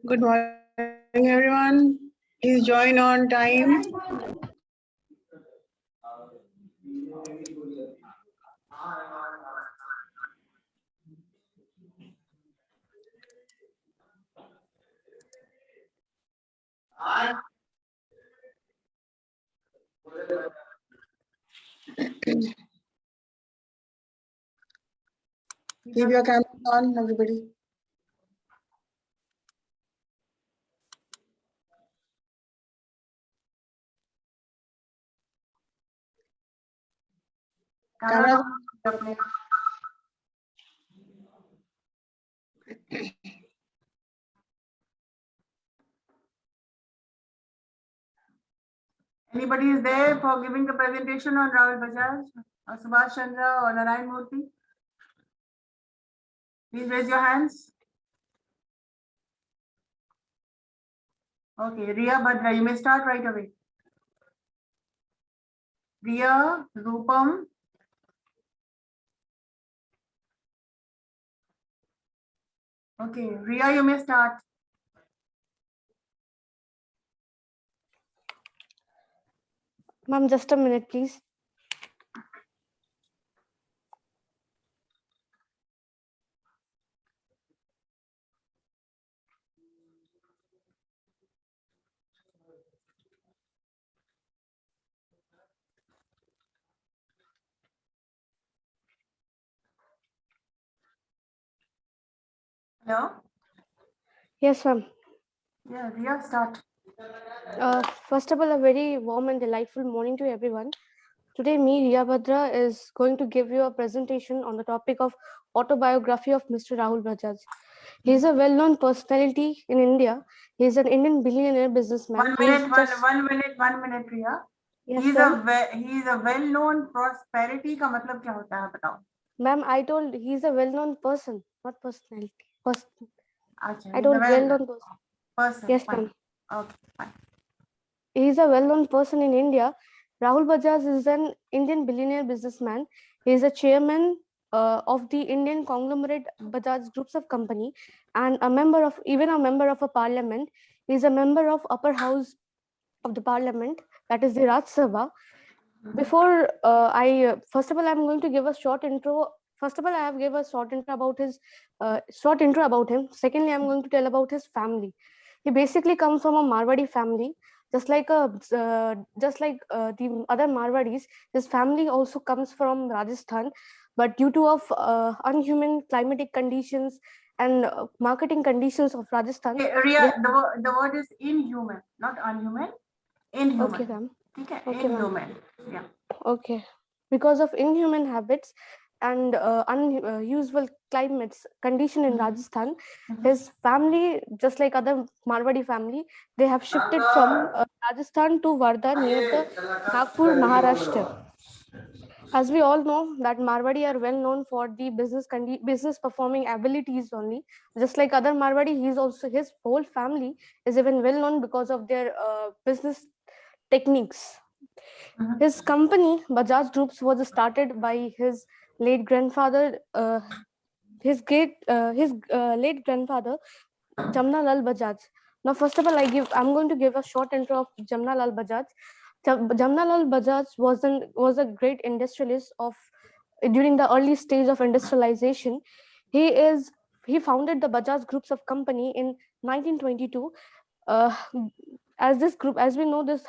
Good morning, everyone. Please join on time. Keep your cameras on, everybody. Cameras on. Anybody is there for giving the presentation on Rahul Bajaj, or Subhash Chandra, or Narayan Murthy? Please raise your hands. Okay, Riya Bhadra, you may start right away. Riya, Rupam. Okay, Riya, you may start. Ma'am, just a minute, please. Hello? Yes, ma'am. Yeah, Riya, start. First of all, a very warm and delightful morning to everyone. Today, me, Riya Bhadra, is going to give you a presentation on the topic of autobiography of Mr. Rahul Bajaj. He is a well-known personality in India. He is an Indian billionaire businessman. 1 minute, one minute, Riya. Yes, He is ma'am. a well-known prosperity. का मतलब क्या होता है बताओ? Ma'am, I told he is a well-known person, not personality. अच्छा, I told well-known person. Yes, fine. ma'am. Okay, fine. He is a well-known person in India. Rahul Bajaj is an Indian billionaire businessman. He is a chairman of the Indian conglomerate Bajaj Groups of Company and a member of a parliament. He is a member of upper house of the parliament, that is the Raj Sabha. Before first of all, I'm going to give a short intro. First of all, I have given a short intro about him. Secondly, I'm going to tell about his family. He basically comes from a Marwadi family, just like the other Marwadis. His family also comes from Rajasthan, but due to unhuman climatic conditions and marketing conditions of Rajasthan. Hey, Riya, the word is inhuman, not unhuman. Inhuman. Okay, ma'am. Okay, inhuman. Yeah. Okay. Because of inhuman habits and unusual climates condition in Rajasthan, his family, just like other Marwadi family, they have shifted from Rajasthan to Wardha near the Nagpur, Maharashtra. As we all know that Marwadi are well known for the business performing abilities only. Just like other Marwadi, his whole family is even well known because of their business techniques. His company, Bajaj Groups, was started by his late grandfather, late grandfather, Jamnalal Bajaj. Now, first of all, I'm going to give a short intro of Jamnalal Bajaj. Jamnalal Bajaj was a great industrialist during the early stage of industrialization. He founded the Bajaj Groups of Company in 1922. As we know this,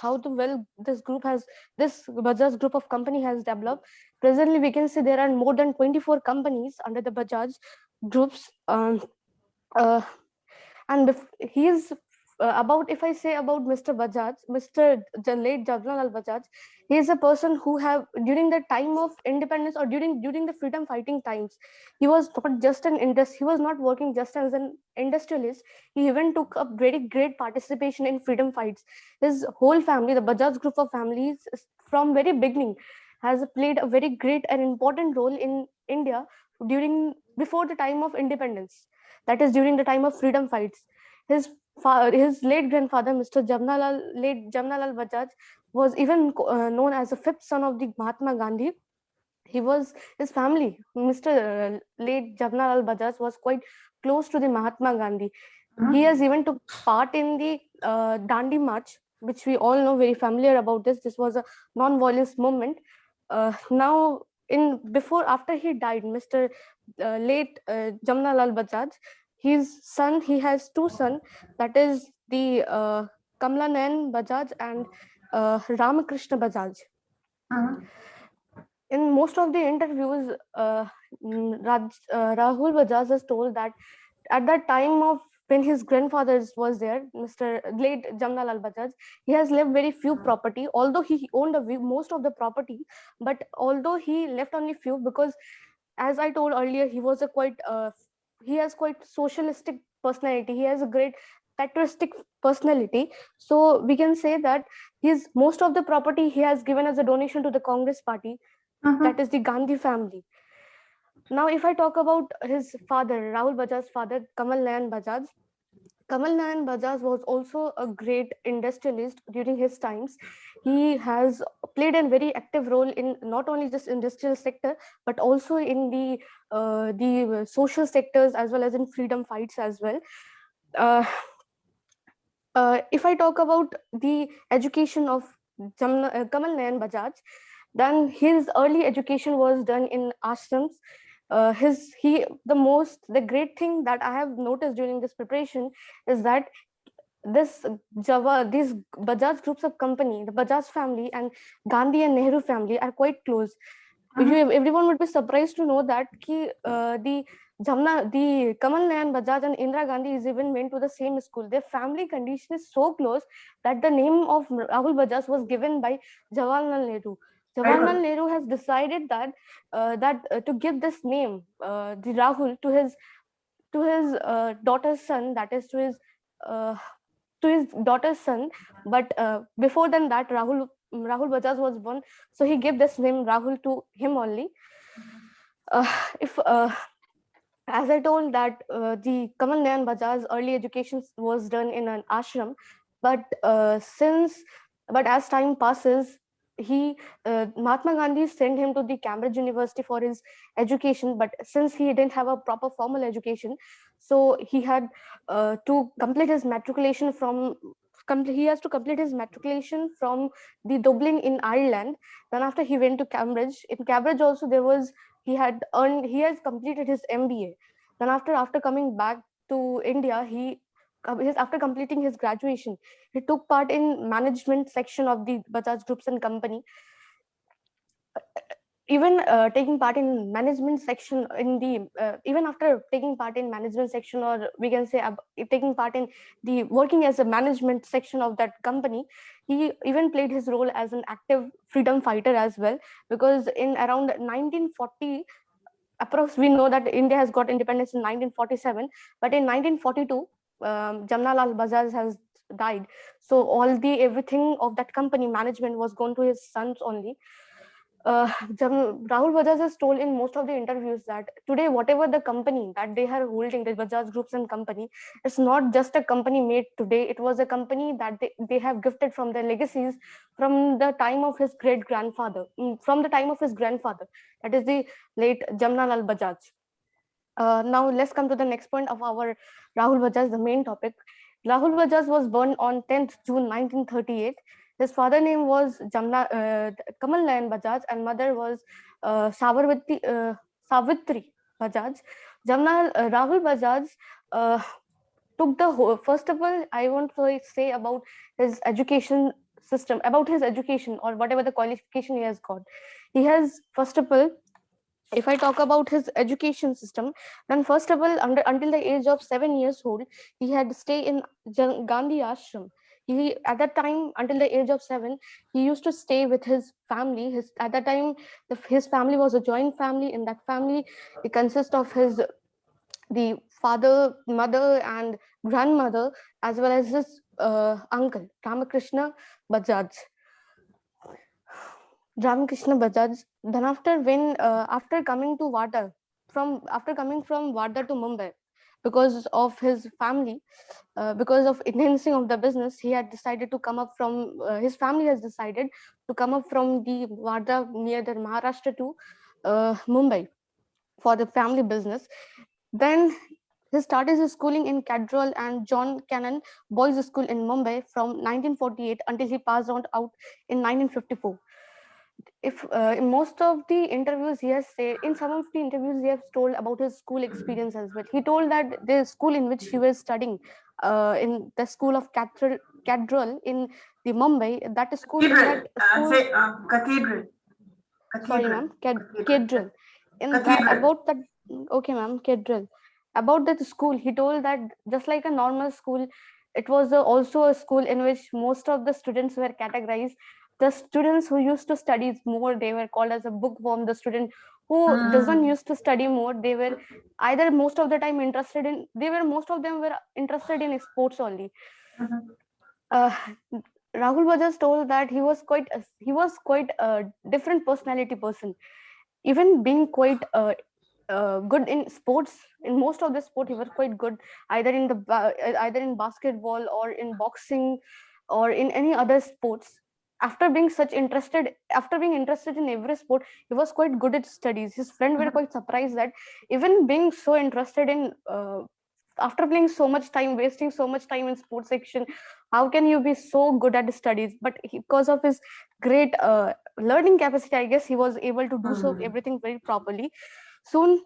this Bajaj Group of Company has developed. Presently, we can see there are more than 24 companies under the Bajaj Groups. And he is if I say about Mr. Bajaj, late Jamnalal Bajaj, he is a person who have during the time of independence or during the freedom fighting times, he was not working just as an industrialist. He even took a very great participation in freedom fights. His whole family, the Bajaj Group of families, from very beginning, has played a very great and important role in India before the time of independence, that is during the time of freedom fights. His late grandfather, Mr. late Jamnalal Bajaj, was even known as the fifth son of the Mahatma Gandhi. His family, Mr. Late Jamnalal Bajaj, was quite close to the Mahatma Gandhi. He has even took part in the Dandi March, which we all know very familiar about this. This was a non-violence movement. Now, after he died, Mr. Late Jamnalal Bajaj, he has two sons, that is the Kamlanayan Bajaj and Ramakrishna Bajaj. In most of the interviews, Rahul Bajaj has told that at that time of when his grandfather was there, Mr. Late Jamnalal Bajaj, he has left very few property, although he owned most of the property, but although he left only few, because as I told earlier, he has quite socialistic personality. He has a great patriotic personality. So we can say that most of the property he has given as a donation to the Congress party, that is the Gandhi family. Now, if I talk about his father, Rahul Bajaj's father, Kamal Nayan Bajaj. Kamal Nayan Bajaj was also a great industrialist during his times. He has played a very active role in not only just industrial sector, but also in the social sectors, as well as in freedom fights as well. If I talk about the education of Kamal Nayan Bajaj, then his early education was done in ashrams. The great thing that I have noticed during this preparation is that these Bajaj groups of company, the Bajaj family and Gandhi and Nehru family are quite close. Everyone would be surprised to know that the Kamal Nayan Bajaj and Indira Gandhi is even went to the same school. Their family condition is so close that the name of Rahul Bajaj was given by Jawaharlal Nehru. Jawaharlal Nehru has decided that to give this name, the Rahul, to his daughter's son, that is to his daughter's son. But before than that, Rahul Bajaj was born, so he gave this name Rahul to him only. As I told that the Kamal Nayan Bajaj's early education was done in an ashram, but as time passes, Mahatma Gandhi sent him to the Cambridge University for his education, but since he didn't have a proper formal education, so he had to complete his matriculation from the Dublin in Ireland. Then after he went to Cambridge. In Cambridge also he has completed his MBA. Then after coming back to India, after completing his graduation, he took part in management section of the Bajaj Groups and Company. Even taking part in management section even after taking part in management section, or we can say taking part in the working as a management section of that company, he even played his role as an active freedom fighter as well, because in around 1940, we know that India has got independence in 1947, but in 1942, Jamnalal Bajaj has died. So everything of that company management was gone to his sons only. Rahul Bajaj has told in most of the interviews that today, whatever the company that they are holding, the Bajaj Groups and Company, it's not just a company made today. It was a company that they have gifted from their legacies from the time of his grandfather, that is the late Jamnalal Bajaj. Now let's come to the next point of our Rahul Bajaj, the main topic. Rahul Bajaj was born on 10th June 1938. His father name was Kamal Nayan Bajaj and mother was Savitri Bajaj. Rahul Bajaj took first of all, I want to say about his education system, about his education or whatever the qualification he has got. He has, first of all, if I talk about his education system, then first of all, until the age of 7 years old, he had to stay in Gandhi ashram. At that time, until the age of 7, he used to stay with his family. At that time, his family was a joint family. In that family, it consists of the father, mother, and grandmother, as well as his uncle, Ramakrishna Bajaj. Ramakrishna Bajaj. Then after coming to Wada, after coming from Wada to Mumbai, because of his family, because of enhancing of the business, he had decided to come up from his family has decided to come up from the Wada near the Maharashtra to Mumbai for the family business. Then he started his schooling in Cadrol and John Cannon Boys School in Mumbai from 1948 until he passed on out in 1954. If in most of the interviews he has said, in some of the interviews he has told about his school experience as well. He told that the school in which he was studying, in the school of Cadrol in the Mumbai, that school in Cathedral. that school, Say cathedral. sorry Cathedral. ma'am, Cathedral. Cadrol, in that Cathedral. about that, okay ma'am, Cadrol, about that school, he told that just like a normal school, it was also a school in which most of the students were categorized. The students who used to study more, they were called as a bookworm. The student who doesn't used to study more, they were either most of the time interested in, most of them were interested in sports only. uh, Rahul Bajaj told that he was quite a different personality person, even being quite good in sports. In most of the sport he was quite good, either in either in basketball or in boxing or in any other sports. After being interested in every sport, he was quite good at studies. His friends were quite surprised that even being so interested in after playing so much time, wasting so much time in sports section, how can you be so good at studies? But because of his great learning capacity, I guess he was able to do so everything very properly. Soon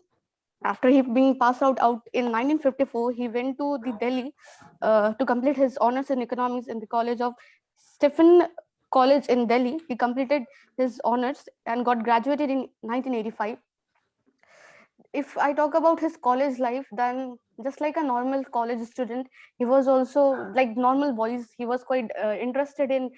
after he being passed out in 1954, he went to the Delhi to complete his honors in economics in the college of Stephen College in Delhi. He completed his honors and got graduated in 1985. If I talk about his college life, then just like a normal college student, he was also like normal boys. He was quite interested in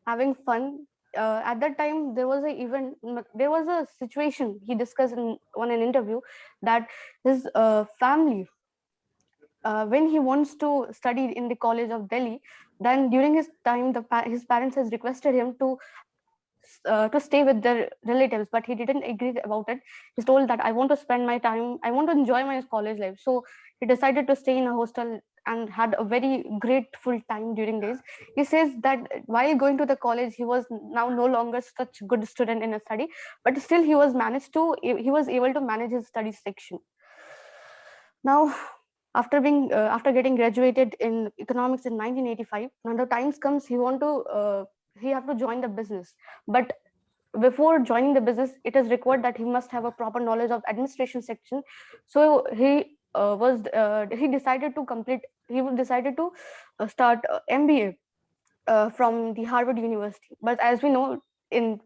having fun. At that time, there was a situation he discussed on an interview that his family, when he wants to study in the College of Delhi, then during his time, his parents has requested him to stay with their relatives, but he didn't agree about it. He's told that I want to spend my time, I want to enjoy my college life. So he decided to stay in a hostel and had a very grateful time during days. He says that while going to the college, he was now no longer such good student in a study, but still he was able to manage his study section. Now, after getting graduated in economics in 1985, now the times comes he have to join the business. But before joining the business, it is required that he must have a proper knowledge of administration section. So he decided to start MBA from the Harvard University. But as we know,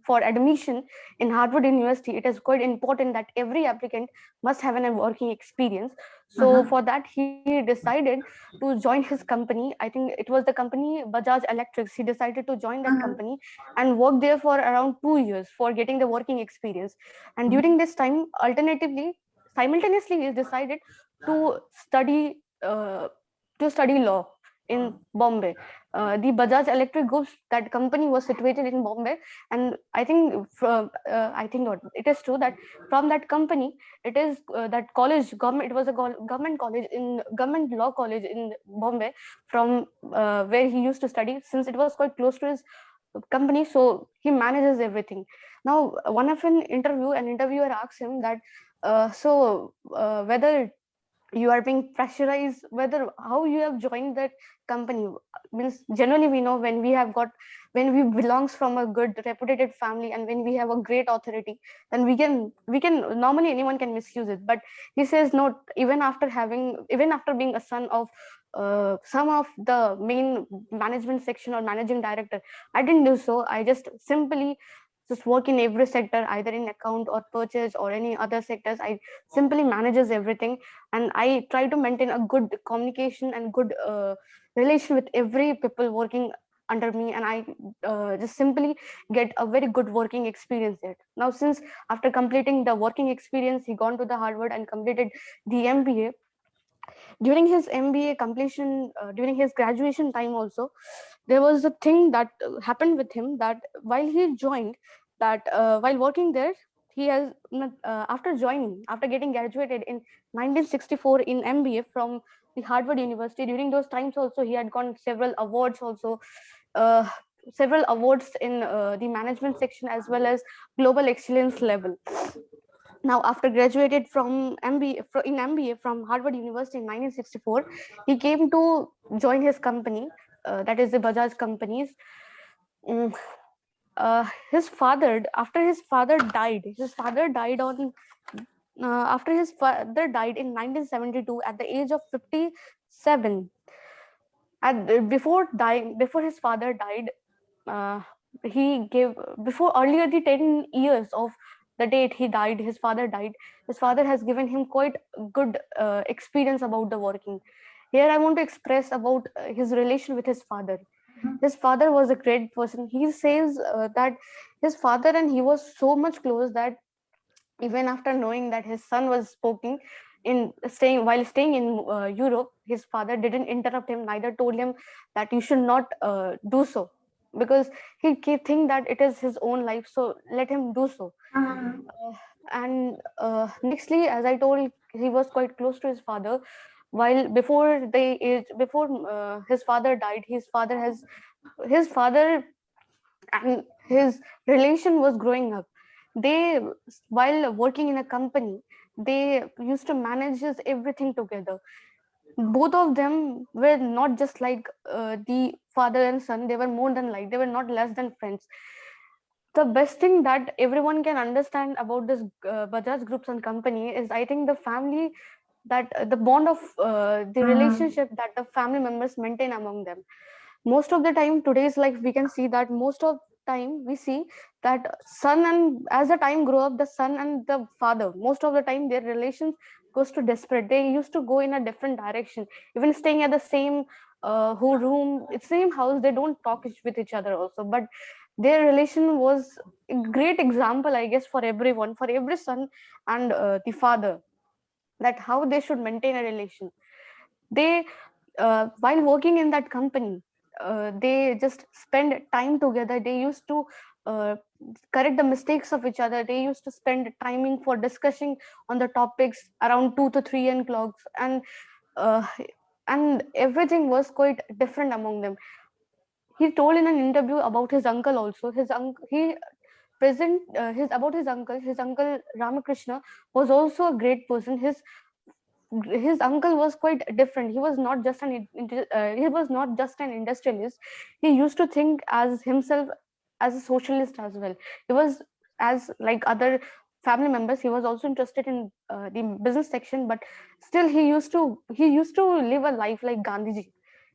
for admission in Harvard University, it is quite important that every applicant must have a working experience. So for that, he decided to join his company. I think it was the company Bajaj Electrics. He decided to join that company and work there for around 2 years for getting the working experience. And during this time, simultaneously, he decided to study law in Bombay. The Bajaj Electric Group, that company was situated in Bombay, and I think I think not. It is true that from that company, it is that college government. It was a government law college in Bombay, from where he used to study. Since it was quite close to his company, so he manages everything. Now, one of an interviewer asked him that, whether you are being pressurized, whether how you have joined that company. Means generally we know when we belongs from a good reputed family and when we have a great authority, then we can normally anyone can misuse it. But he says no, even after being a son of some of the main management section or managing director, I didn't do so. I just work in every sector, either in account or purchase or any other sectors. I simply manages everything, and I try to maintain a good communication and good relation with every people working under me, and I just simply get a very good working experience there. Now, since after completing the working experience, he gone to the Harvard and completed the MBA. During his MBA completion, during his graduation time also, there was a thing that happened with him, that while he joined that while working there, he has after getting graduated in 1964 in MBA from the Harvard University. During those times also, he had gotten several awards also, uh, several awards in the management section as well as global excellence level. Now, after graduated from MBA from Harvard University in 1964, he came to join his company, that is the Bajaj companies. Mm, his father, after his father died, after his father died in 1972 at the age of 57. And before his father died, uh, he gave before earlier the 10 years of the date his father died. His father has given him quite good experience about the working. Here I want to express about his relation with his father. His father was a great person. He says that his father and he was so much close that even after knowing that his son was speaking in staying in Europe, his father didn't interrupt him, neither told him that you should not do so, because he think that it is his own life, so let him do so. And nextly, as I told, he was quite close to his father. While before his father died, his father and his relation was growing up. They, while working in a company, they used to manage everything together. Both of them were not just like the father and son, they were more than like, they were not less than friends. The best thing that everyone can understand about this Bajaj groups and company is, I think, the family, that the bond of the relationship that the family members maintain among them. Most of the time today's life, we can see that most of time we see that son, and as the time grow up, the son and the father, most of the time their relations goes to desperate. They used to go in a different direction, even staying at the same who room, same house, they don't talk with each other also. But their relation was a great example, I guess, for everyone, for every son and the father, that how they should maintain a relation. They while working in that company, they just spend time together. They used to uh, correct the mistakes of each other. They used to spend timing for discussing on the topics around 2 to 3 o'clock, uh, and everything was quite different among them. He told in an interview about his uncle also. His uncle, he present his about his uncle Ramakrishna was also a great person. His uncle was quite different. He was not just an industrialist. He used to think as himself as a socialist as well. He was, as like other family members, he was also interested in the business section, but still he used to live a life like Gandhiji.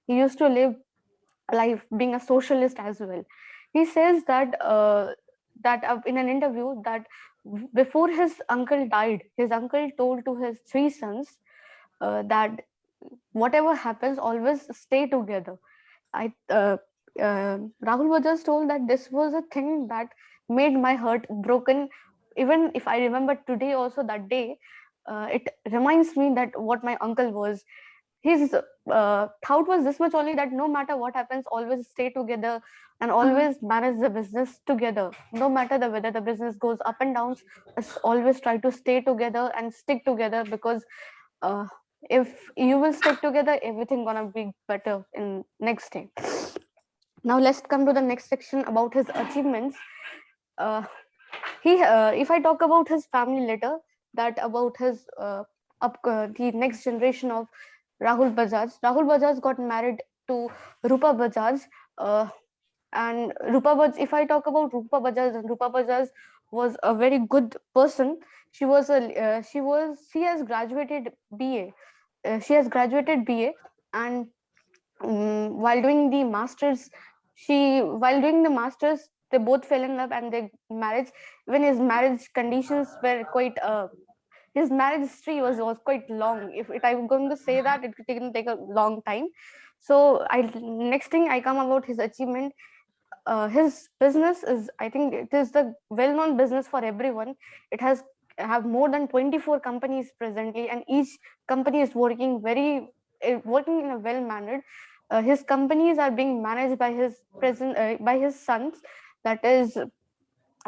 He used to live life being a socialist as well. He says that in an interview that before his uncle died, his uncle told to his three sons that whatever happens, always stay together. I Rahul was just told that this was a thing that made my heart broken. Even if I remember today also, that day, it reminds me that what my uncle was. His thought was this much only, that no matter what happens, always stay together and always manage the business together. No matter the whether the business goes up and downs, just always try to stay together and stick together, because uh, if you will stick together, everything gonna be better in next day. Now let's come to the next section about his achievements. uh, if I talk about his family later, that about his the next generation of Rahul Bajaj got married to Rupa Bajaj. uh, and if I talk about Rupa Bajaj was a very good person. She has graduated BA. And while doing the masters, they both fell in love and they marriage. Even his marriage conditions were quite his marriage history was quite long. If I'm going to say that, it can take a long time. So next thing I come about his achievement. His business is, I think it is the well-known business for everyone. It has have more than 24 companies presently, and each company is working in a well mannered. His companies are being managed by his sons, that is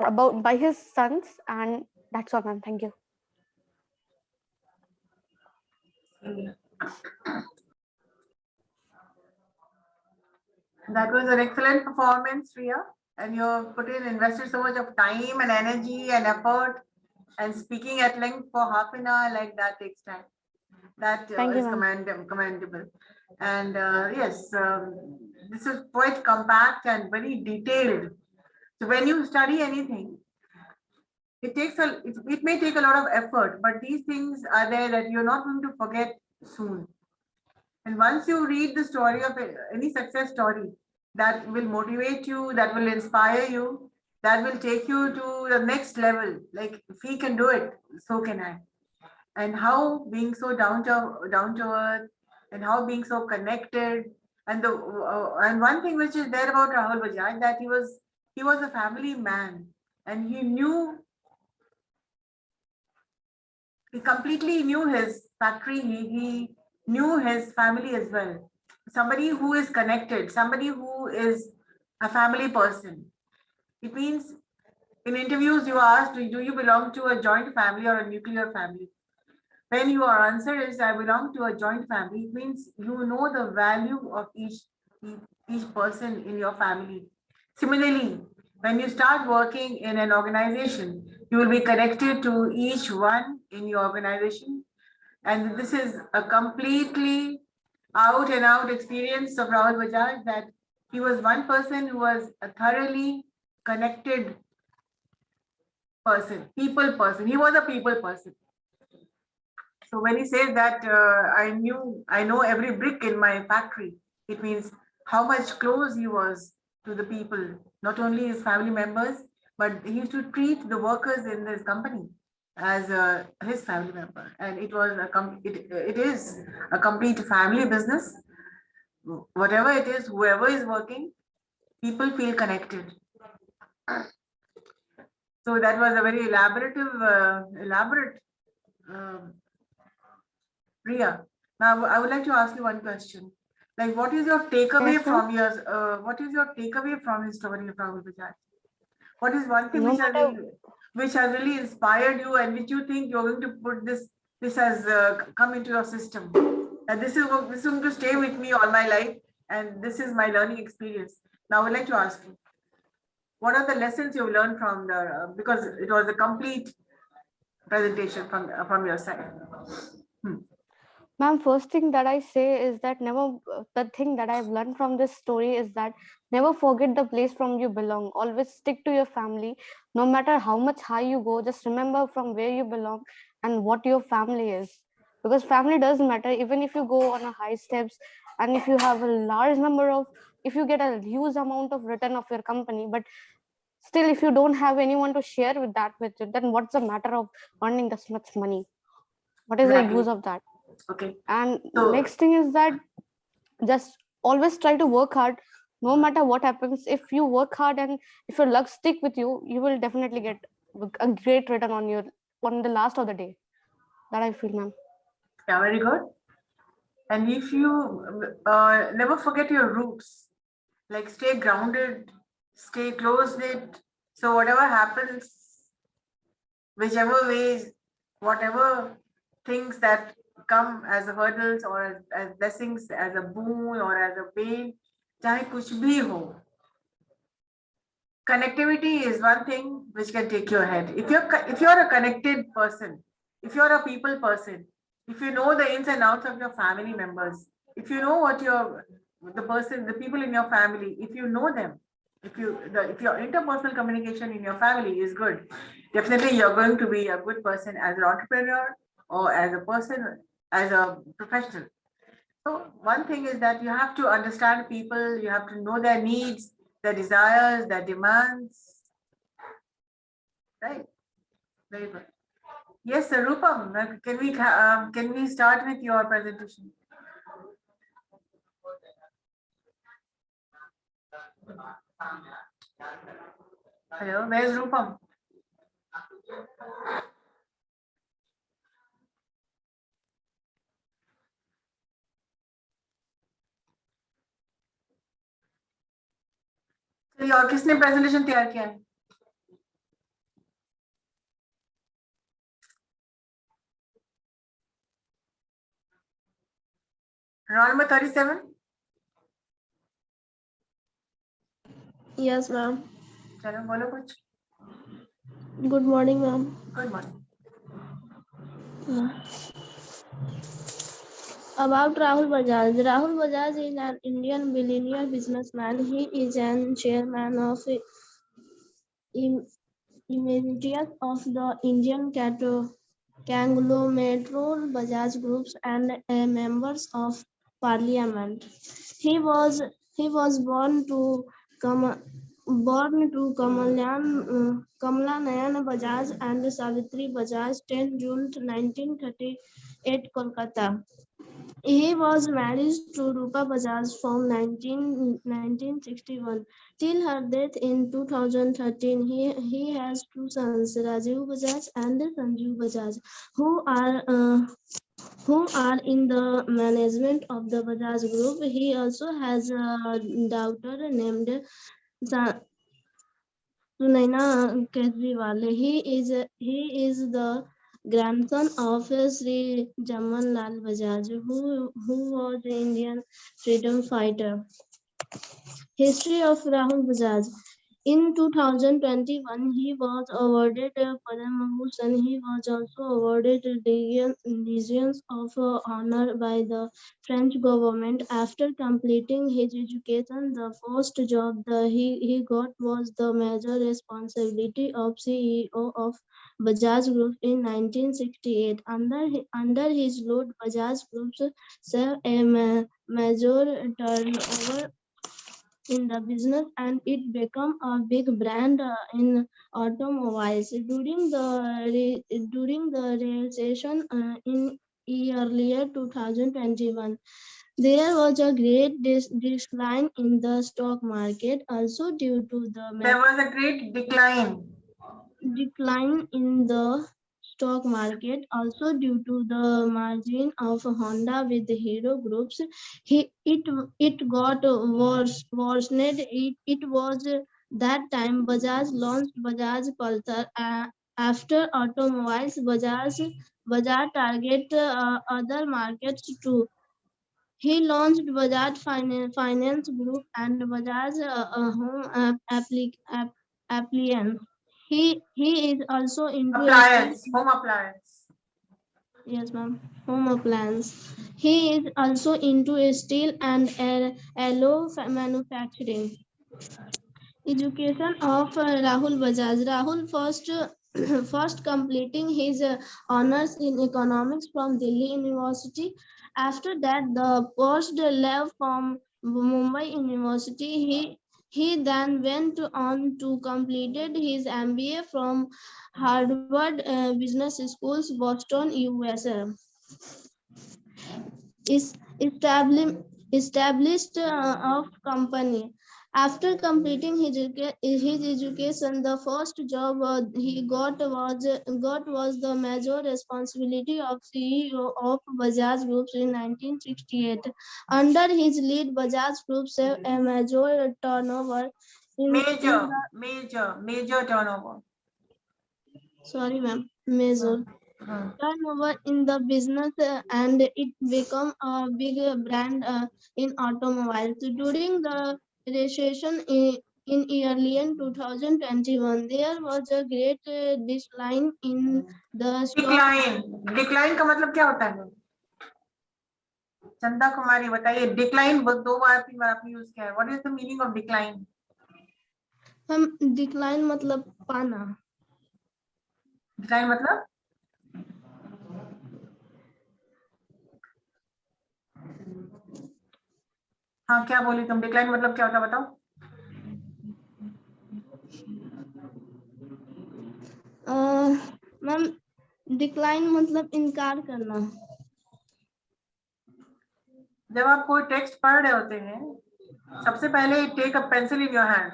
about by his sons, and that's all, ma'am. Thank you. That was an excellent performance, Riya, and you have invested so much of time and energy and effort, and speaking at length for half an hour like that takes time. That Thank you, is ma'am. commendable. And yes, this is quite compact and very detailed. So when you study anything, it may take a lot of effort, but these things are there that you're not going to forget soon. And once you read the story of any success story, that will motivate you, that will inspire you, that will take you to the next level. Like if he can do it, so can I. And how being so down to earth, and how being so connected, and and one thing which is there about Rahul Bajaj, that he was a family man, and he completely knew his factory. He knew his family as well. Somebody who is connected, somebody who is a family person. It means in interviews you asked, do you belong to a joint family or a nuclear family? When your answer is I belong to a joint family, it means you know the value of each person in your family. Similarly, when you start working in an organization, you will be connected to each one in your organization. And this is a completely out and out experience of Rahul Bajaj, that he was one person who was a thoroughly connected person, people person. He was a people person. So when he says that I know every brick in my factory, it means how much close he was to the people, not only his family members, but he used to treat the workers in this company as his family member. And it was it is a complete family business. Whatever it is, whoever is working, people feel connected. So that was a very elaborate. Priya, now I would like to ask you one question. Like, what is your takeaway Yes, ma'am. what is your takeaway from his story of Rahul Bajaj? What is one thing No matter which has really inspired you, and which you think you're going to put this has come into your system? And this is going to stay with me all my life, and this is my learning experience. Now I would like to ask you, what are the lessons you've learned from because it was a complete presentation from your side. Ma'am, first thing that I say is that the thing that I've learned from this story is that never forget the place from you belong. Always stick to your family. No matter how much high you go, just remember from where you belong and what your family is. Because family does matter, even if you go on a high steps, and if you have a large number of, if you get a huge amount of return of your company, but still if you don't have anyone to share with you, then what's the matter of earning this much money? What is the use of that? Okay. And So next thing is that just always try to work hard, no matter what happens. If you work hard and if your luck stick with you, you will definitely get a great return on the last of the day. That I feel, ma'am. yeah, very good. And if you never forget your roots, like stay grounded, stay close knit. So whatever happens, whichever ways, whatever things that come as hurdles or as blessings, as a boon or as a pain, chahe kuch bhi ho. Connectivity is one thing which can take you ahead. If you're a connected person, if you're a people person, if you know the ins and outs of your family members, if you know what the people in your family, if you know them, if your interpersonal communication in your family is good, definitely you're going to be a good person as an entrepreneur or as a person, as a professional. So one thing is that you have to understand people, you have to know their needs, their desires, their demands. Right? Very good. Yes, sir, Rupam, can we start with your presentation? Hello, where's Rupam? So your किसने presentation तैयार किया है? Roll number 37. Yes, ma'am. चलो बोलो कुछ. Good morning, ma'am. Good morning. About Rahul Bajaj. Rahul Bajaj is an Indian billionaire businessman. He is an chairman of Emirates of the Indian conglomerate Bajaj Groups and a members of Parliament. He was born to Kamala Nayan Bajaj and Savitri Bajaj 10 June 1938 Kolkata. He was married to Rupa Bajaj from 1961 till her death in 2013. He has two sons, Rajiv Bajaj and Sanjeev Bajaj, who are in the management of the Bajaj Group. He also has a daughter named Sunaina Kejriwal. He is the grandson of Sri Jaman Lal Bajaj, who was an Indian freedom fighter. History of Rahul Bajaj. In 2021, he was awarded Padma Bhushan. He was also awarded Legions of Honor by the French government. After completing his education, the first job he got was the major responsibility of CEO of Bajaj Group in 1968. Under his load, Bajaj Group saw a major turnover in the business and it became a big brand in automobiles. During the recession in earlier 2021, there was a great decline in the stock market, also due to There the was a great decline. decline in the stock market, also due to the margin of Honda with the Hero Groups. It got worsened. It was that time Bajaj launched Bajaj Pulsar. After automobiles, Bajaj target other markets too. He launched Bajaj Finance Group and Bajaj Home Appliance. He is also into Appliance, home appliance. yes, ma'am. Home appliance. He is also into steel and alloy manufacturing. Education of Rahul Bajaj. Rahul first completing his honors in economics from Delhi University. After that, the post left from Mumbai University. He then went on to completed his MBA from Harvard Business Schools, Boston, USA. Is established of company. After completing his education, the first job he got was the major responsibility of CEO of Bajaj Group in 1968. Under his lead, Bajaj Group saw a major turnover Major turnover. sorry ma'am, major turnover in the business and it became a big brand in automobiles. During the recession in early 2021, there was a great decline in the stock. Decline का मतलब क्या होता है? चंदा कुमारी बताइए. Decline 2 बार 3 बार आपने use किया है. What is the meaning of decline? हम decline मतलब पाना. Decline मतलब? हाँ, क्या बोली तुम? Decline मतलब क्या होता है बताओ? मैम डिक्लाइन मतलब इनकार करना. जब आप कोई टेक्स्ट पढ़ रहे होते हैं, सबसे पहले take a pencil in your hand.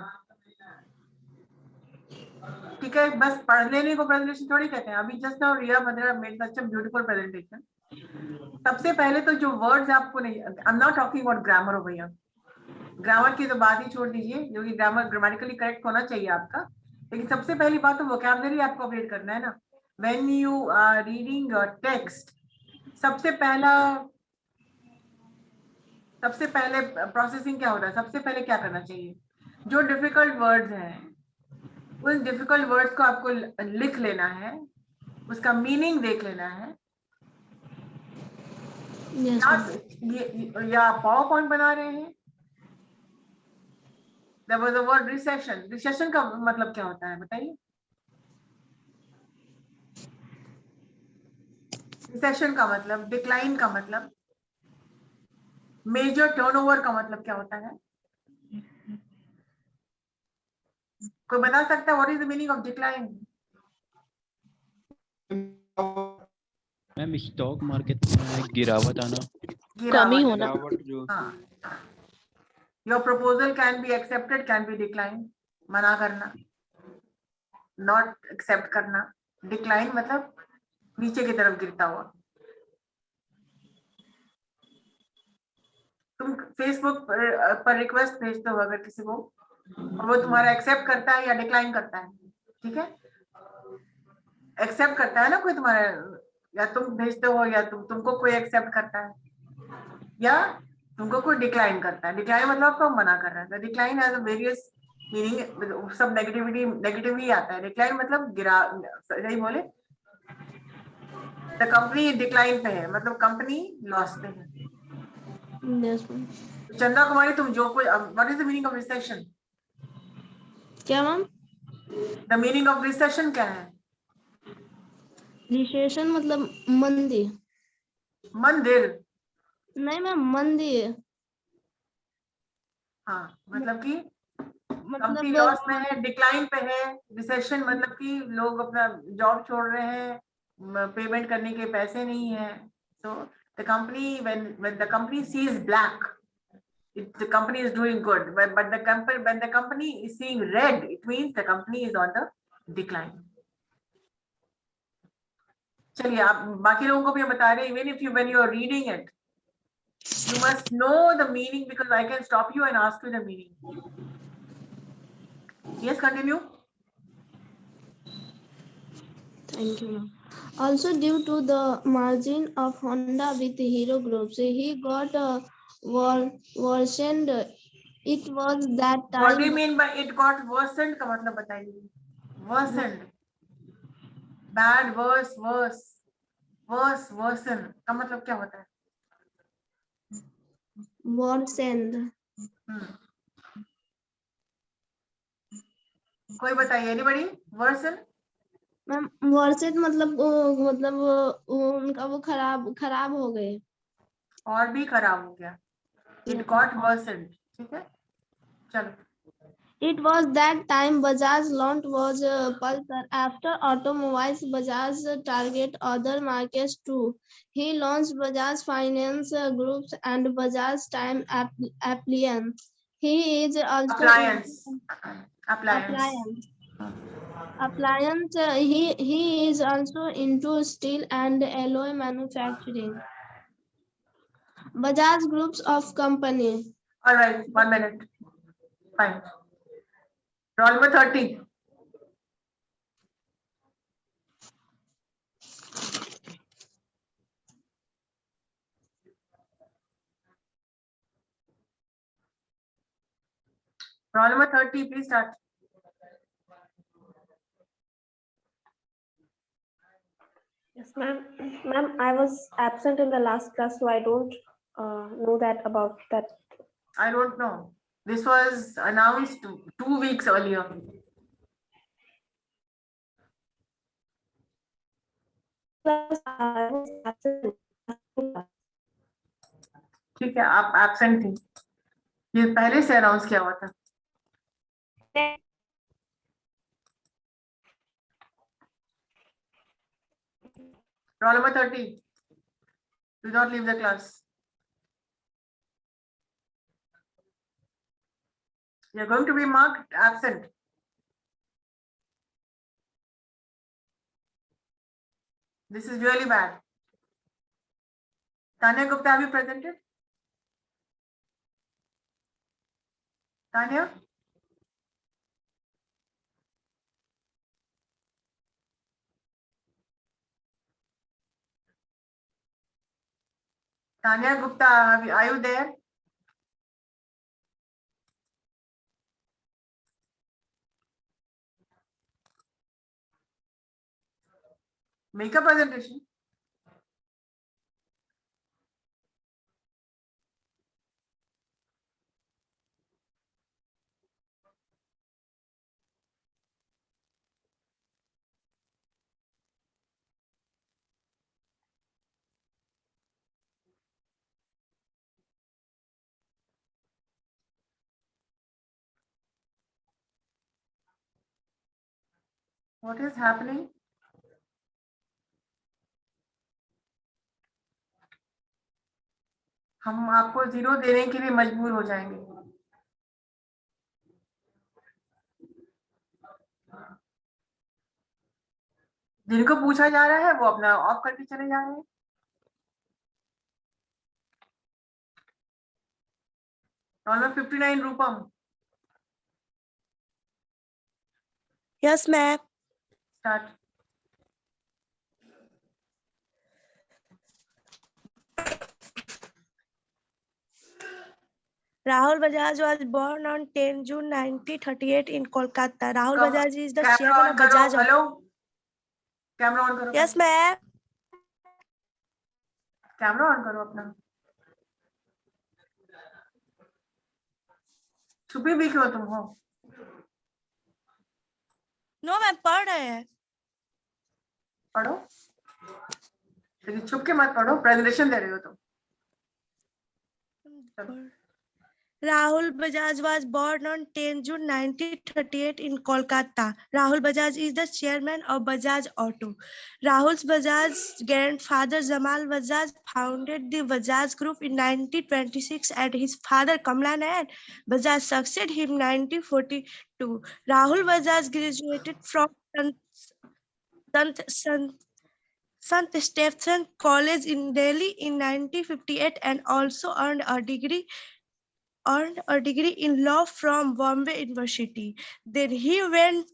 ठीक है, बस पढ़ लेने को प्रेजेंटेशन थोड़ी कहते हैं. अभी just now Riya Badra made such a beautiful presentation. सबसे पहले तो जो वर्ड्स आपको नहीं, I am not talking about grammar हो भैया. ग्रामर की तो बात ही छोड़ दीजिए, जो कि ग्रामर ग्रामेटिकली करेक्ट होना चाहिए आपका. लेकिन सबसे पहली बात तो वोकैबुलरी आपको अपडेट करना है ना. When you are reading a text, सबसे पहला सबसे पहले प्रोसेसिंग क्या होता है, सबसे पहले क्या करना चाहिए, जो डिफिकल्ट वर्ड्स हैं उन डिफिकल्ट वर्ड्स को आपको लिख लेना है, उसका मीनिंग देख लेना है, Yes, या ma'am. या पावर पॉइंट बना रहे हैं. There was a word recession. Recession का मतलब क्या होता है बताइए. Recession का मतलब, डिक्लाइन का मतलब, मेजर टर्नओवर का मतलब क्या होता है? कोई बता सकता है what is the meaning of decline? Ma'am stock market में गिरावट आना, कमी गिरावट. होना। गिरावट जो हाँ. Your proposal can be accepted, can be declined. मना करना, not accept करना. Decline मतलब नीचे की तरफ गिरता हुआ. तुम फेसबुक पर रिक्वेस्ट भेजते हो अगर किसी को, और वो तुम्हारा एक्सेप्ट करता है या डिक्लाइन करता है, ठीक है? एक्सेप्ट करता है ना कोई तुम्हारा, या तुम भेजते हो या तुमको कोई एक्सेप्ट करता है, या तुमको कोई डिक्लाइन करता है. डिक्लाइन मतलब आपको मना कर रहा है. Decline has a various meaning, सब नेगेटिव ही आता है. डिक्लाइन मतलब गिरा, सही बोले, द कंपनी डिक्लाइन पे है मतलब कंपनी लॉस पे है. Yes, ma'am. चंदा कुमारी, तुम जो कोई, what is the meaning of recession? क्या ma'am? The meaning of recession क्या है? रिसेशन मतलब मंदी. मंदिर. नहीं मैम, मंदी. हाँ, मतलब कि कंपनी मतलब लॉस में है, डिक्लाइन पे है. रिसेशन मतलब कि लोग अपना जॉब छोड़ रहे हैं, पेमेंट करने के पैसे नहीं है. So the company, when the company sees black, the company is doing good, but the company, when the company is seeing red, it means the company is on the decline. चलिए, आप बाकी लोगों को भी बता रहे हैं, even if you, when you are reading it, you must know the meaning, because I can stop you and ask you the meaning. Yes, continue. Thank you, ma'am. Also, due to the margin of Honda with Hero Groups, he got worsened. It was that What do you time. mean by it got worsened? का मतलब बताइए. Worsened. Bad, worse, worse. Worse, worsen का मतलब क्या होता है? Worsened. कोई बताइए, anybody? Worsen? मैम, वर्सेड मतलब उनका वो खराब हो गए. और भी खराब हो गया. It got worsened. ठीक है, चलो. It was that time Bajaj launch was Pulsar. After automobiles, Bajaj target other markets too. He launched Bajaj Finance Groups and Bajaj Time Appliance. He is also Appliance. appliance. Appliance. He is also into steel and alloy manufacturing. Bajaj Groups of Company. All right, 1 minute. Fine. Roll number 30. Roll number 30, please start. Yes, ma'am. Ma'am, I was absent in the last class, so I don't know that about that. I don't know. This was announced 2 weeks earlier. I was absent. ठीक है, आप absent थी. ये पहले से announce किया हुआ था. Roll number 30. Do not leave the class. You're going to be marked absent. This is really bad. Tanya Gupta, have you presented? Tanya? Tanya Gupta, are you there? Make a presentation. What is happening? हम आपको 0 देने के लिए मजबूर हो जाएंगे. जिनको पूछा जा रहा है वो अपना ऑफ करके चले जा रहे हैं. $59 रूपम. Yes, ma'am. Start. Rahul Bajaj was born on 10 June 1938 in Kolkata. Rahul Come- Bajaj is the Camera chairman on of करो. Bajaj. Hello. Camera on करो. Yes, ma'am. Camera on करो अपना. छुपी भी क्यों तुम हो? No, ma'am. पढ़ रहे हैं. पढ़ो. लेकिन छुप के मत पढ़ो. प्रेजेंटेशन दे रहे हो तुम. Rahul Bajaj was born on 10 June 1938 in Kolkata. Rahul Bajaj is the chairman of Bajaj Auto. Rahul Bajaj's grandfather Jamal Bajaj founded the Bajaj Group in 1926 and his father Kamla Nayan Bajaj succeeded him in 1942. Rahul Bajaj graduated from Sant Stephen College in Delhi in 1958 and also earned a degree in law from Bombay University. Then he went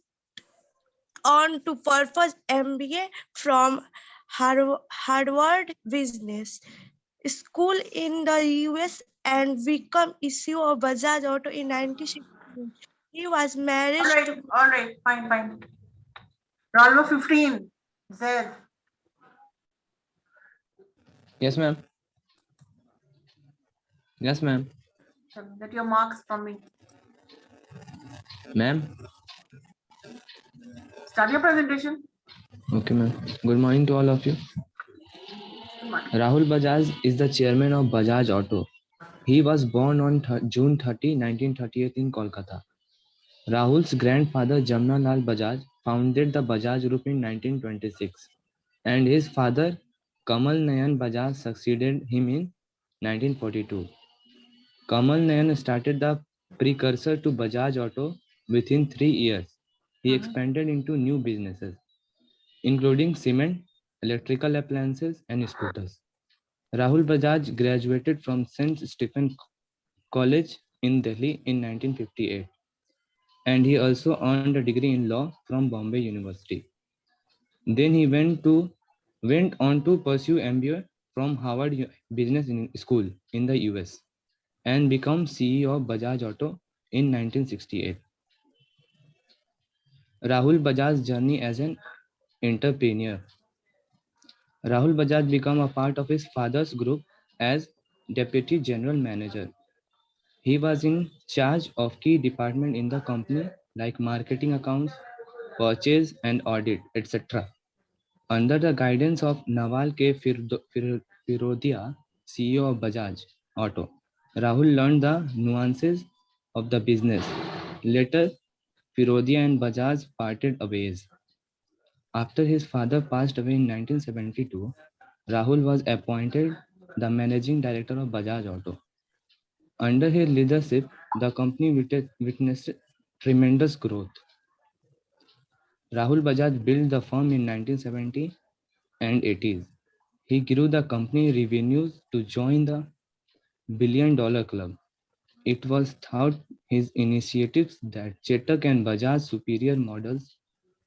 on to pursue MBA from Harvard Business School in the US and become CEO of Bajaj Auto in 1960. He was married to All right. Fine. Roll number 15. Zaid. Yes, ma'am. Yes, ma'am. Get your marks from me. Ma'am. Start your presentation. Okay, ma'am. Good morning to all of you. Rahul Bajaj is the chairman of Bajaj Auto. He was born on June 30, 1938 in Kolkata. Rahul's grandfather Jamna Lal Bajaj founded the Bajaj Group in 1926 and his father Kamal Nayan Bajaj succeeded him in 1942. Kamal Nayan started the precursor to Bajaj Auto within 3 years. He expanded into new businesses, including cement, electrical appliances, and scooters. Rahul Bajaj graduated from St. Stephen College in Delhi in 1958, and he also earned a degree in law from Bombay University. Then he went on to pursue MBA from Harvard Business School in the US and become CEO of Bajaj Auto in 1968. Rahul Bajaj's journey as an entrepreneur. Rahul Bajaj became a part of his father's group as Deputy General Manager. He was in charge of key departments in the company like marketing, accounts, purchase and audit, etc. Under the guidance of Nawal K. Firodia, CEO of Bajaj Auto, Rahul learned the nuances of the business. Later, Firodia and Bajaj parted ways. After his father passed away in 1972, Rahul was appointed the managing director of Bajaj Auto. Under his leadership, the company witnessed tremendous growth. Rahul Bajaj built the firm in 1970 and 80s. He grew the company revenues to join the $1 billion club. It was through his initiatives that Chetak and Bajaj superior models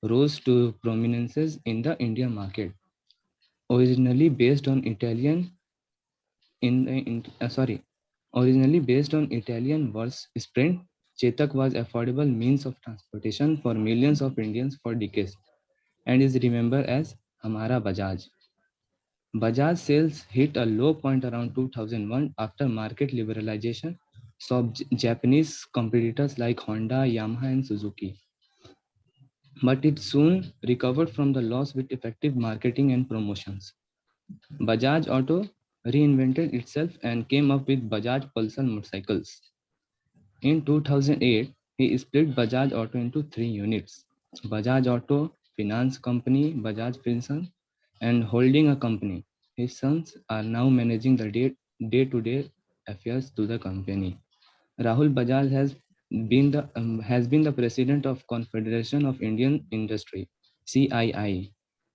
rose to prominence in the Indian market. Originally based on Italian verse Sprint, Chetak was affordable means of transportation for millions of Indians for decades and is remembered as Hamara Bajaj. Bajaj sales hit a low point around 2001 after market liberalization saw Japanese competitors like Honda, Yamaha, and Suzuki. But it soon recovered from the loss with effective marketing and promotions. Bajaj Auto reinvented itself and came up with Bajaj Pulsar motorcycles. In 2008, he split Bajaj Auto into 3 units: Bajaj Auto Finance Company, Bajaj Finance, and holding a company. His sons are now managing the day-to-day affairs to the company. Rahul Bajaj has been the president of Confederation of Indian Industry (CII)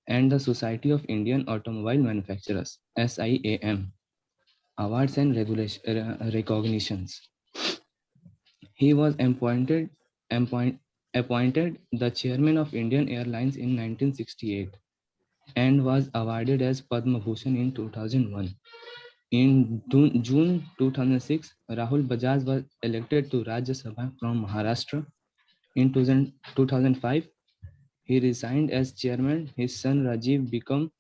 and the Society of Indian Automobile Manufacturers (SIAM) awards and recognitions. He was appointed the chairman of Indian Airlines in 1968 and was awarded as Padma Bhushan in 2001. In June 2006, Rahul Bajaj was elected to Rajya Sabha from Maharashtra. In 2005, he resigned as chairman. His son Rajiv became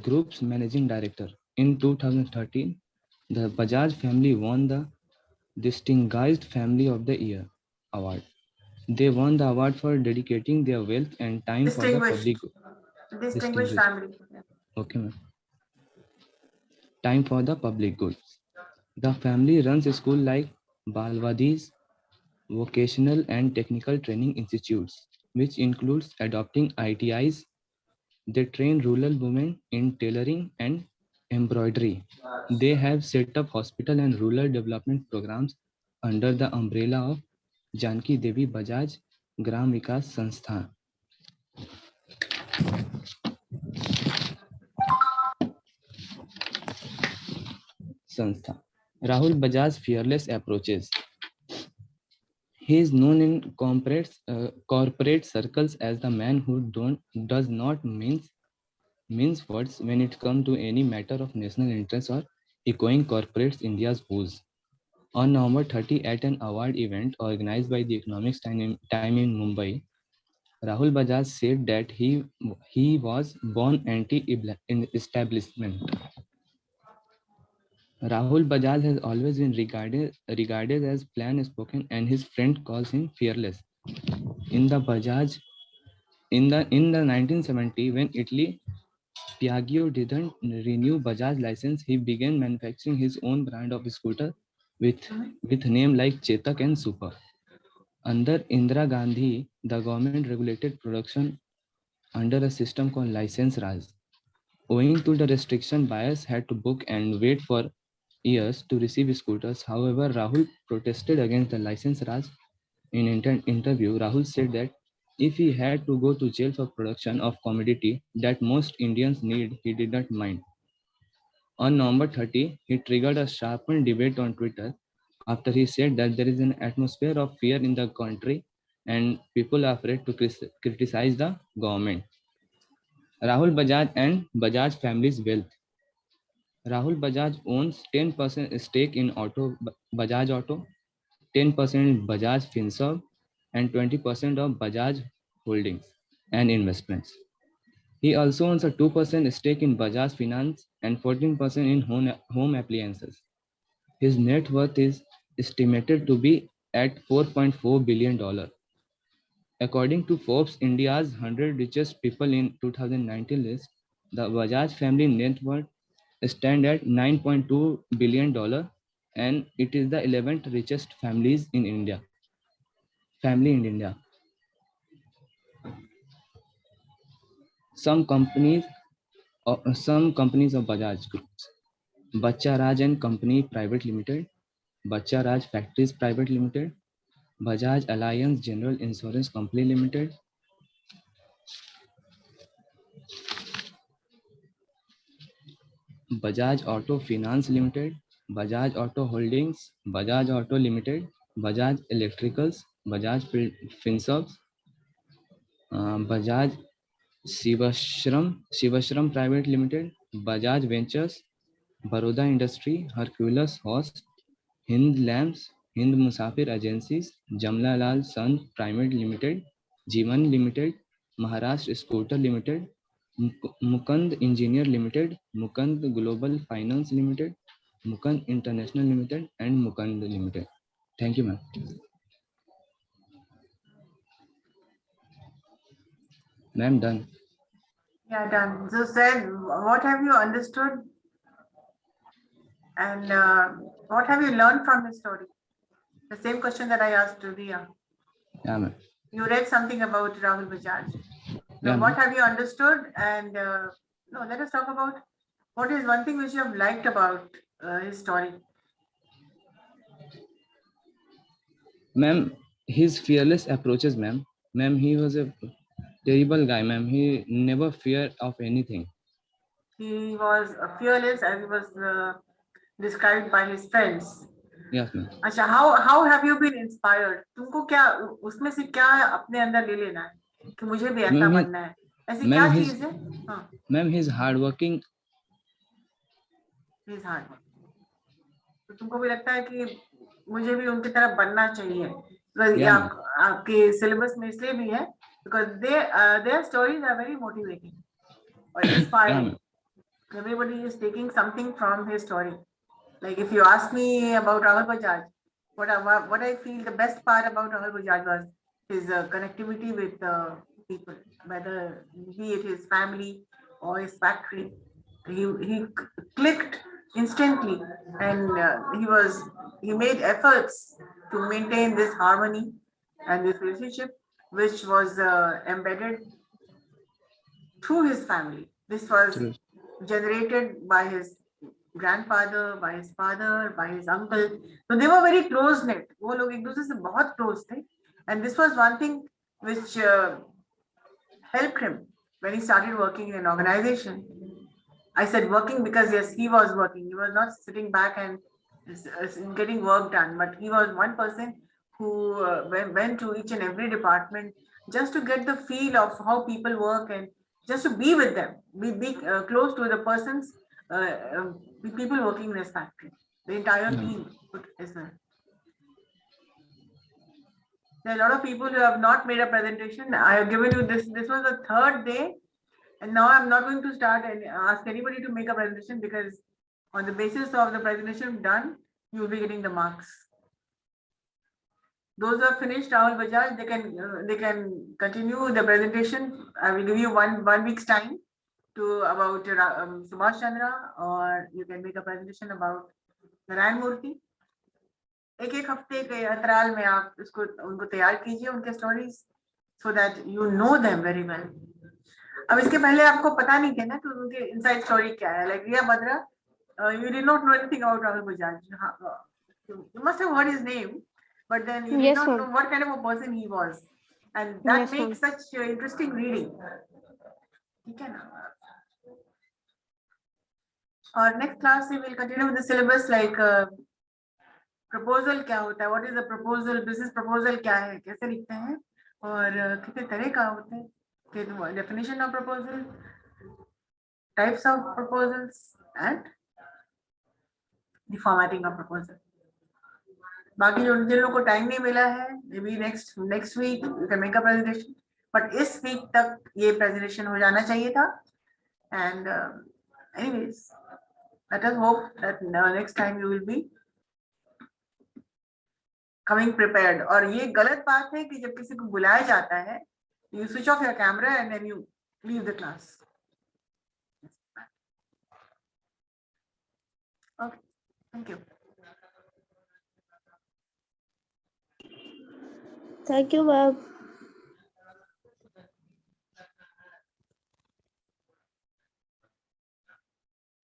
group's managing director. In 2013, the Bajaj family won the Distinguished Family of the Year award. They won the award for dedicating their wealth and time for the public. Distinguished family. Okay, ma'am. Time for the public good. The family runs a school like Balwadis Vocational and Technical Training Institutes, which includes adopting ITIs. They train rural women in tailoring and embroidery. They have set up hospital and rural development programs under the umbrella of Janki Devi Bajaj Gram Vikas Sanstha. Rahul Bajaj's fearless approaches. He is known in corporate circles as the man who does not mince words when it comes to any matter of national interest or echoing corporate India's woes. On November 30, at an award event organized by the Economics Time in Mumbai, Rahul Bajaj said that he was born anti-establishment. Rahul Bajaj has always been regarded as plain-spoken, and his friend calls him fearless. In the 1970, when Italy Piaggio didn't renew Bajaj license, he began manufacturing his own brand of scooter with name like Chetak and Super. Under Indira Gandhi, the government regulated production under a system called License Raj. Owing to the restriction, buyers had to book and wait for years to receive scooters. However, Rahul protested against the License Raj. In an interview, Rahul said that if he had to go to jail for production of commodity that most Indians need, he did not mind. On November 30, he triggered a sharpened debate on Twitter after he said that there is an atmosphere of fear in the country and people are afraid to criticize the government. Rahul Bajaj and Bajaj family's wealth. Rahul Bajaj owns 10% stake in Bajaj Auto, 10% in Bajaj Finserv, and 20% of Bajaj Holdings and Investments. He also owns a 2% stake in Bajaj Finance and 14% in home appliances. His net worth is estimated to be at $4.4 billion. According to Forbes India's 100 richest people in 2019 list, the Bajaj family net worth stands at $9.2 billion, and it is the 11th richest family in India. Some companies of Bajaj Groups: Bachcha Raj and Company Private Limited, Bachcha Raj Factories Private Limited, Bajaj Allianz General Insurance Company Limited, Bajaj Auto Finance Limited, Bajaj Auto Holdings, Bajaj Auto Limited, Bajaj Electricals, Bajaj Finserv, Bajaj Shivashram Private Limited, Bajaj Ventures, Baroda Industry, Hercules Host, Hind Lamps, Hind Musafir Agencies, Jamla Lal Sons Private Limited, Jeevan Limited, Maharashtra Scooter Limited, Mukund Engineer Limited, Mukund Global Finance Limited, Mukund International Limited, and Mukund Limited. Thank you, ma'am. Ma'am, done. Yeah, done. So said, what have you understood and what have you learned from his story? The same question that I asked to Dia. Yeah, ma'am. You read something about Rahul Bajaj. Now, Yeah, what ma'am. have you understood? And no, let us talk about what is one thing which you have liked about his story. Ma'am, his fearless approaches, ma'am. Ma'am, he was a terrible guy, ma'am. He never feared of anything. He was fearless as he was described by his friends. Yes, ma'am. अच्छा, how have you been inspired? तुमको क्या उसमें से क्या अपने अंदर ले लेना है कि मुझे भी ऐसा Ma'am, बनना है? ऐसी क्या ma'am, चीज है? हाँ, ma'am, he's hardworking. he's hard. तो तुमको भी लगता है कि मुझे भी उनकी तरह बनना चाहिए? Because ये Yeah, ma'am. आपके सिलेबस में इसलिए भी है because their stories are very motivating or inspiring. ma'am. Everybody is taking something from his story. Like if you ask me about Rahul Bajaj, what I feel the best part about Rahul Bajaj was his connectivity with people, whether be it his family or his factory. He clicked instantly, and he made efforts to maintain this harmony and this relationship, which was embedded through his family. This was True. generated by his grandfather, by his father, by his uncle. So they were very close knit. वो लोग एक दूसरे से बहुत close थे. And this was one thing which helped him when he started working in an organization. I said working because yes, he was working. He was not sitting back and getting work done, but he was one person who went to each and every department just to get the feel of how people work and just to be with them, be close to the persons, the people working in his factory, the entire team as well. There are a lot of people who have not made a presentation. I have given you this. This was the third day, and now I'm not going to start and ask anybody to make a presentation because on the basis of the presentation done, you will be getting the marks. Those who have finished Rahul Bajaj, they can continue the presentation. I will give you one week's time to about Subhash Chandra, or you can make a presentation about Narayan Murthy. एक हफ्ते के अंतराल में आप उनको तैयार कीजिए उनके stories so that you know them very well. अब इसके पहले आपको पता नहीं था ना कि उनके इनसाइड स्टोरी क्या है. Like Riya Badra, you did not know anything about Rahul Bajaj. You must have heard his name, but then you did not know what kind of a person he was, and that makes such interesting reading. ठीक है ना? और next class we will continue with the syllabus like proposal क्या होता है, what is the proposal, business proposal क्या है, कैसे लिखते हैं और कितने तरह का होते हैं, definition of proposal, types of proposals and the formatting of proposal. बाकी जिन लोगों को टाइम नहीं मिला है, maybe next week you can make a presentation, but इस वीक तक ये प्रेजेंटेशन हो जाना चाहिए था. And anyways let us hope that next time you will be coming prepared. और ये गलत बात है कि जब किसी को बुलाया जाता है, you switch off your camera and then you leave the class. Okay, thank you. Thank you, ma'am.